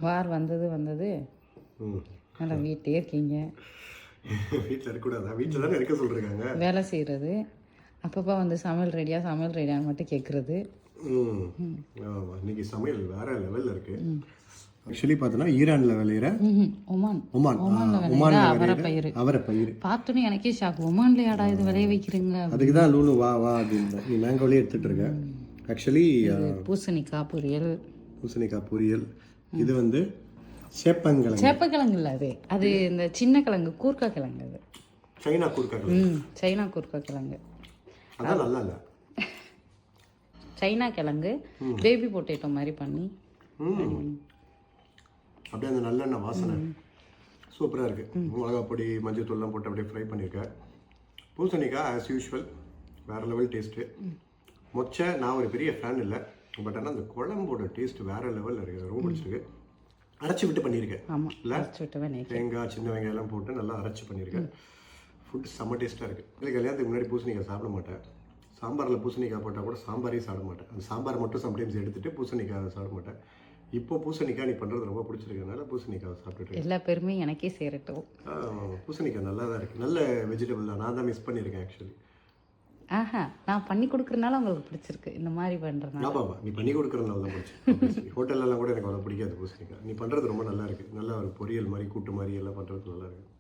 வார் வந்தது நல்லா வீட்டிலே இருக்கீங்க. வீட்டில் இருக்கக்கூடாதா? வீட்டில் தானே இருக்க சொல்லிருக்காங்க. வேலை செய்கிறது, அப்பப்போ வந்து சமையல் ரெடியான்னு மட்டும் கேட்குறது. ஆமாம், இன்னைக்கு சமையல் வேற லெவலில் இருக்கு. ஆக்சுவலி பார்த்தோன்னா ஈரானில் விளையிற ஒமான்ல அவரைப்பயிறு பார்த்தோன்னே எனக்கே ஷாக். ஒமான்ல யாடா இது விளைய வைக்கிறீங்க? அதுக்கு தான் லூலு வா அப்படின்னு நீ மேங்கோலே எடுத்துகிட்டு இருக்க. ஆக்சுவலி பூசணிக்காய் பொரியல். இது வந்து சேப்பங்கிழங்கு இல்லை, அது இந்த சின்ன கிழங்கு, கூர்க்கா கிழங்கு. அது சைனா கூர்க்கா கிழங்கு. அதான் நல்லா இல்லை, சைனா கிழங்கு பேபி பொட்டேட்டோ மாதிரி பண்ணி அப்படியே அந்த நல்லெண்ணெய் வாசனை சூப்பராக இருக்குது. மிளகா பொடி மஞ்சள் தூள்லாம் போட்டு அப்படியே ஃப்ரை பண்ணியிருக்கேன். பூசணிக்காய் ஆஸ் யூஷுவல் வேறு லெவல் டேஸ்ட்டு. மொச்சை நான் ஒரு பெரிய ஃபேன் இல்லை, பட் ஆனால் அந்த குழம்போட டேஸ்ட் வேறு லெவலில் இருக்குது. ரொம்ப பிடிச்சிருக்கு. அரைச்சி விட்டு பண்ணியிருக்கேன் இல்லை, தேங்காய் சின்ன வெங்காயம்லாம் போட்டு நல்லா அரைச்சி பண்ணியிருக்கேன். ஃபுட் செம்ம டேஸ்ட்டாக இருக்குது. இல்லை, கல்யாணத்துக்கு முன்னாடி பூசணிக்காய் சாப்பிட மாட்டேன். சாம்பாரில் பூசணிக்காய் போட்டால் கூட சாம்பாரே சாப்பிட மாட்டேன். அந்த சாம்பார் மட்டும் சம்டைம்ஸ் எடுத்துகிட்டு பூசணிக்காய் சாப்பிட மாட்டேன். இப்போ பூசணிக்காய் நீ பண்ணுறது ரொம்ப பிடிச்சிருக்கனால பூசணிக்காய் சாப்பிட்டுட்டு எல்லா பேருமே எனக்கே சேரட்டும். பூசணிக்காய் நல்லா தான் இருக்குது, நல்ல வெஜிடபிள் தான். நான் தான் மிஸ் பண்ணியிருக்கேன் ஆக்சுவலி. நான் பண்ணி கொடுக்குறதுனால உங்களுக்கு பிடிச்சிருக்கு, இந்த மாதிரி பண்ணுறதுனால. ஆமாம், நீ பண்ணி கொடுக்குறதுனால தான் பிடிச்சி. ஹோட்டல்லலாம் கூட எனக்கு அவ்வளோ பிடிக்காது பூசணிக்காய். நீ பண்ணுறது ரொம்ப நல்லா இருக்குது. நல்லா ஒரு பொரியல் மாதிரி கூட்டு மாதிரி எல்லாம் பண்ணுறது நல்லா இருக்குது.